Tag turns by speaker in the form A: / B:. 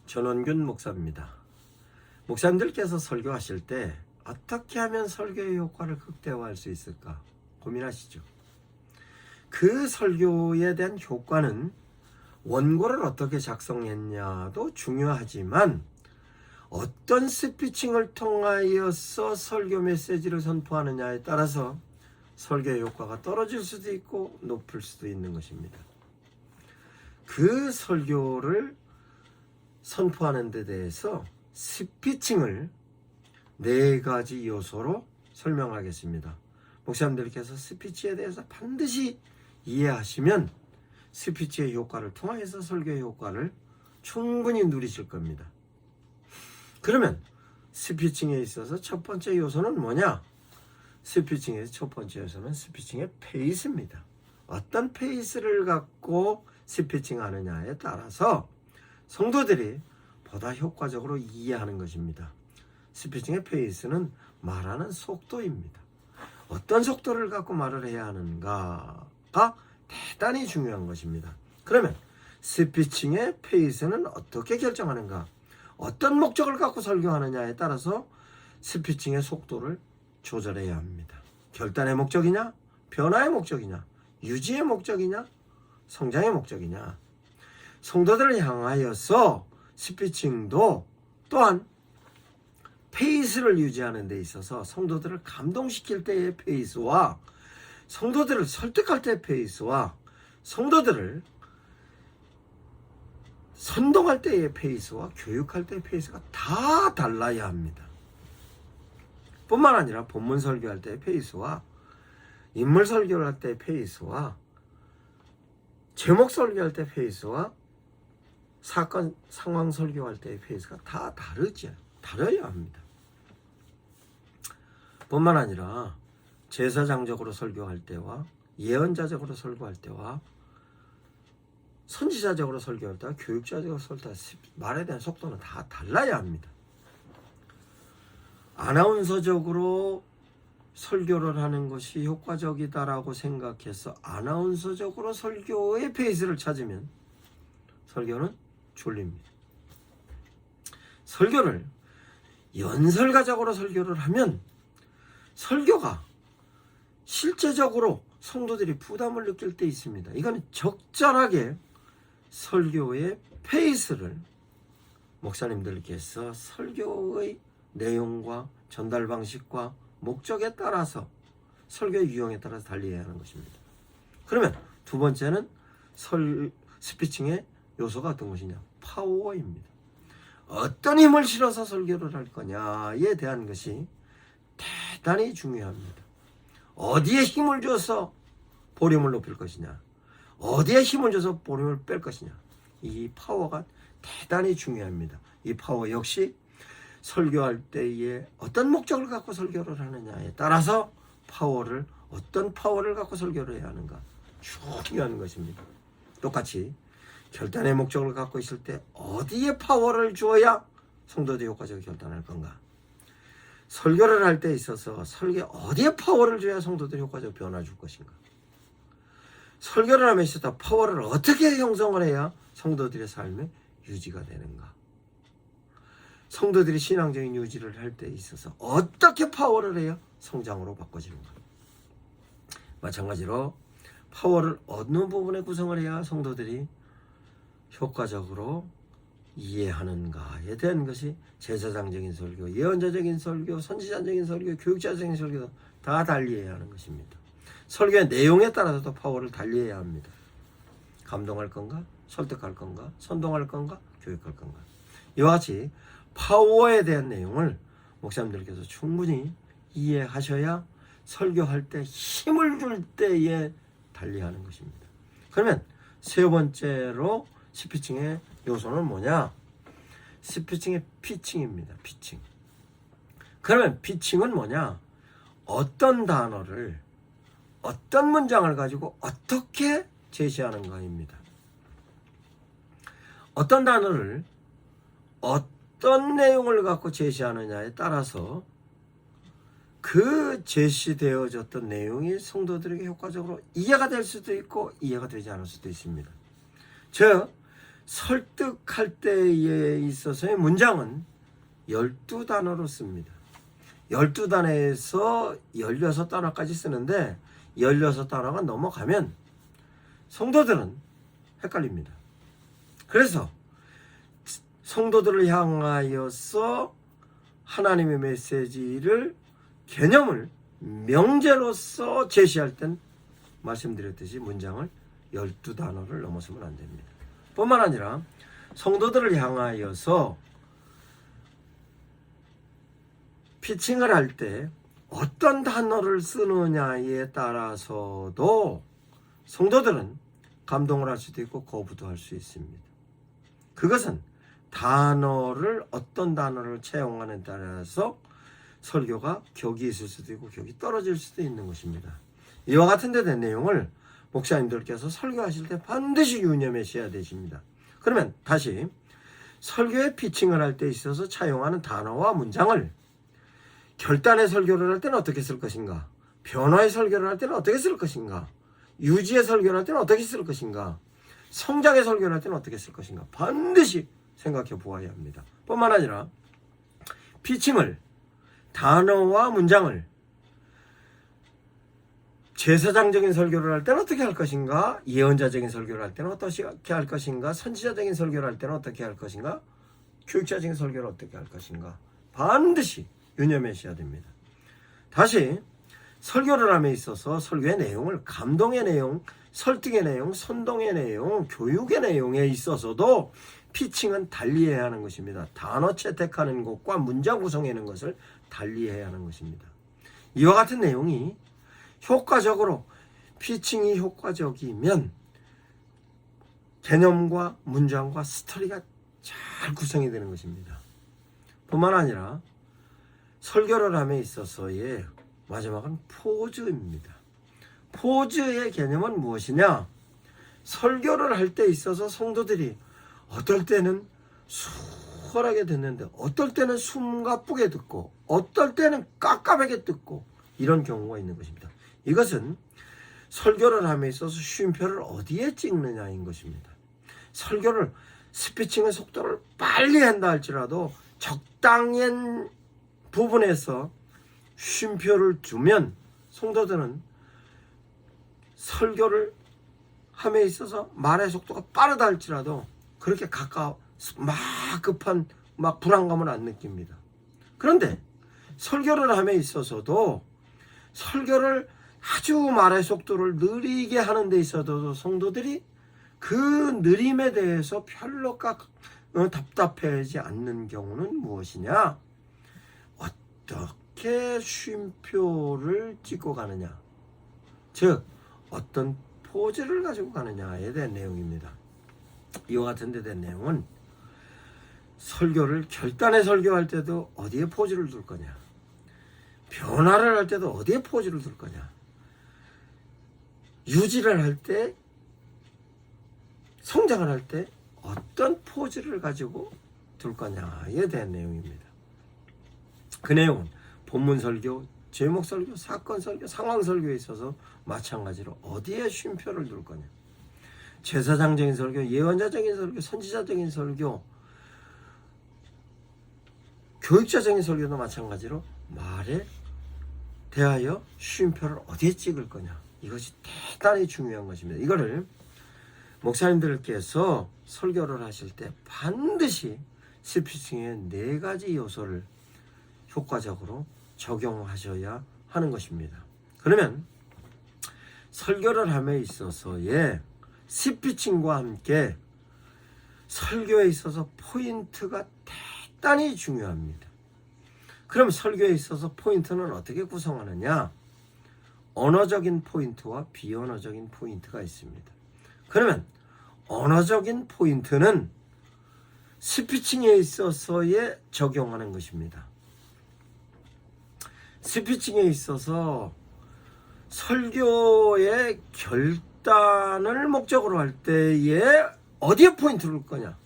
A: 전원균 목사입니다. 목사님들께서 설교하실 때 어떻게 하면 설교의 효과를 극대화할 수 있을까 고민하시죠. 그 설교에 대한 효과는 원고를 어떻게 작성했냐도 중요하지만 어떤 스피칭을 통하여서 설교 메시지를 선포하느냐에 따라서 설교의 효과가 떨어질 수도 있고 높을 수도 있는 것입니다. 그 설교를 선포하는 데 대해서 스피칭을 4가지 요소로 설명하겠습니다. 목사님들께서 스피치에 대해서 반드시 이해하시면 스피치의 효과를 통해서 설교의 효과를 충분히 누리실 겁니다. 그러면 스피칭에 있어서 첫 번째 요소는 뭐냐? 스피칭의 첫 번째 요소는 스피칭의 페이스입니다. 어떤 페이스를 갖고 스피칭 하느냐에 따라서 성도들이 보다 효과적으로 이해하는 것입니다. 스피칭의 페이스는 말하는 속도입니다. 어떤 속도를 갖고 말을 해야 하는가가 대단히 중요한 것입니다. 그러면 스피칭의 페이스는 어떻게 결정하는가? 어떤 목적을 갖고 설교하느냐에 따라서 스피칭의 속도를 조절해야 합니다. 결단의 목적이냐? 변화의 목적이냐? 유지의 목적이냐? 성장의 목적이냐? 성도들을 향하여서 스피칭도 또한 페이스를 유지하는 데 있어서 성도들을 감동시킬 때의 페이스와 성도들을 설득할 때의 페이스와 성도들을 선동할 때의 페이스와 교육할 때의 페이스가 다 달라야 합니다. 뿐만 아니라 본문 설교할 때의 페이스와 인물 설교를 할 때의 페이스와 제목 설교할 때의 페이스와 사건 상황 설교할 때의 페이스가 다 다려야 합니다. 뿐만 아니라 제사장적으로 설교할 때와 예언자적으로 설교할 때와 선지자적으로 설교할 때와 교육자적으로 설교할 때 말에 대한 속도는 다 달라야 합니다. 아나운서적으로 설교를 하는 것이 효과적이다라고 생각해서 아나운서적으로 설교의 페이스를 찾으면 설교는 졸립니다. 설교를 연설가적으로 설교를 하면 설교가 실제적으로 성도들이 부담을 느낄 때 있습니다. 이건 적절하게 설교의 페이스를 목사님들께서 설교의 내용과 전달 방식과 목적에 따라서 설교의 유형에 따라서 달리해야 하는 것입니다. 그러면 두 번째는 스피칭의 요소가 어떤 것이냐? 파워입니다. 어떤 힘을 실어서 설교를 할 거냐에 대한 것이 대단히 중요합니다. 어디에 힘을 줘서 볼륨을 높일 것이냐, 어디에 힘을 줘서 볼륨을 뺄 것이냐, 이 파워가 대단히 중요합니다. 이 파워 역시 설교할 때에 어떤 목적을 갖고 설교를 하느냐에 따라서 어떤 파워를 갖고 설교를 해야 하는가 중요한 것입니다. 똑같이 결단의 목적을 갖고 있을 때 어디에 파워를 주어야 성도들이 효과적으로 결단할 건가? 설교를 할 때 있어서 설교에 어디에 파워를 줘야 성도들이 효과적으로 변화 줄 것인가? 설교를 하면서 있어서 파워를 어떻게 형성을 해야 성도들의 삶에 유지가 되는가? 성도들이 신앙적인 유지를 할 때 있어서 어떻게 파워를 해야 성장으로 바꿔지는가? 마찬가지로 파워를 어느 부분에 구성을 해야 성도들이 효과적으로 이해하는가에 대한 것이 제사장적인 설교, 예언자적인 설교, 선지자적인 설교, 교육자적인 설교도 다 달리해야 하는 것입니다. 설교의 내용에 따라서도 파워를 달리해야 합니다. 감동할 건가? 설득할 건가? 선동할 건가? 교육할 건가? 이와 같이 파워에 대한 내용을 목사님들께서 충분히 이해하셔야 설교할 때 힘을 줄 때에 달리하는 것입니다. 그러면 세 번째로 스피칭의 요소는 뭐냐? 스피칭의 피칭입니다. 피칭. 그러면 피칭은 뭐냐? 어떤 단어를 어떤 문장을 가지고 어떻게 제시하는가입니다. 어떤 단어를 어떤 내용을 갖고 제시하느냐에 따라서 그 제시되어졌던 내용이 성도들에게 효과적으로 이해가 될 수도 있고 이해가 되지 않을 수도 있습니다. 즉 설득할 때에 있어서의 문장은 12단어로 씁니다. 12단어에서 16단어까지 쓰는데 16단어가 넘어가면 성도들은 헷갈립니다. 그래서 성도들을 향하여서 하나님의 메시지를 개념을 명제로서 제시할 땐 말씀드렸듯이 문장을 12단어를 넘어서면 안 됩니다. 뿐만 아니라 성도들을 향하여서 피칭을 할 때 어떤 단어를 쓰느냐에 따라서도 성도들은 감동을 할 수도 있고 거부도 할 수 있습니다. 그것은 어떤 단어를 채용하는 따라서 설교가 격이 있을 수도 있고 격이 떨어질 수도 있는 것입니다. 이와 같은 데 된 내용을 목사님들께서 설교하실 때 반드시 유념하셔야 되십니다. 그러면 다시 설교의 피칭을 할 때 있어서 차용하는 단어와 문장을 결단의 설교를 할 때는 어떻게 쓸 것인가, 변화의 설교를 할 때는 어떻게 쓸 것인가, 유지의 설교를 할 때는 어떻게 쓸 것인가, 성장의 설교를 할 때는 어떻게 쓸 것인가 반드시 생각해 보아야 합니다. 뿐만 아니라 피칭을, 단어와 문장을 제사장적인 설교를 할 때는 어떻게 할 것인가, 예언자적인 설교를 할 때는 어떻게 할 것인가, 선지자적인 설교를 할 때는 어떻게 할 것인가, 교육자적인 설교를 어떻게 할 것인가 반드시 유념하셔야 됩니다. 다시 설교를 함에 있어서 설교의 내용을 감동의 내용, 설득의 내용, 선동의 내용, 교육의 내용에 있어서도 피칭은 달리해야 하는 것입니다. 단어 채택하는 것과 문장 구성하는 것을 달리해야 하는 것입니다. 이와 같은 내용이 효과적으로 피칭이 효과적이면 개념과 문장과 스토리가 잘 구성이 되는 것입니다. 뿐만 아니라 설교를 함에 있어서의 마지막은 포즈입니다. 포즈의 개념은 무엇이냐? 설교를 할 때 있어서 성도들이 어떨 때는 수월하게 듣는데 어떨 때는 숨가쁘게 듣고 어떨 때는 깝깝하게 듣고 이런 경우가 있는 것입니다. 이것은 설교를 함에 있어서 쉼표를 어디에 찍느냐인 것입니다. 설교를 스피칭의 속도를 빨리 한다 할지라도 적당한 부분에서 쉼표를 두면 성도들은 설교를 함에 있어서 말의 속도가 빠르다 할지라도 그렇게 급한 불안감을 안 느낍니다. 그런데 설교를 함에 있어서도 설교를 아주 말의 속도를 느리게 하는 데 있어도 성도들이 그 느림에 대해서 별로 답답해하지 않는 경우는 무엇이냐? 어떻게 쉼표를 찍고 가느냐, 즉 어떤 포즈를 가지고 가느냐에 대한 내용입니다. 이와 같은 데 대한 내용은 설교를 결단의 설교할 때도 어디에 포즈를 둘 거냐, 변화를 할 때도 어디에 포즈를 둘 거냐, 유지를 할 때, 성장을 할 때 어떤 포즈를 가지고 둘 거냐에 대한 내용입니다. 그 내용은 본문 설교, 제목 설교, 사건 설교, 상황 설교에 있어서 마찬가지로 어디에 쉼표를 둘 거냐, 제사장적인 설교, 예언자적인 설교, 선지자적인 설교, 교육자적인 설교도 마찬가지로 말에 대하여 쉼표를 어디에 찍을 거냐, 이것이 대단히 중요한 것입니다. 이거를 목사님들께서 설교를 하실 때 반드시 스피칭의 4가지 요소를 효과적으로 적용하셔야 하는 것입니다. 그러면 설교를 함에 있어서의 스피칭과 함께 설교에 있어서 포인트가 대단히 중요합니다. 그럼 설교에 있어서 포인트는 어떻게 구성하느냐? 언어적인 포인트와 비언어적인 포인트가 있습니다. 그러면 언어적인 포인트는 스피칭에 있어서의 적용하는 것입니다. 스피칭에 있어서 설교의 결단을 목적으로 할 때에 어디에 포인트를 둘 거냐?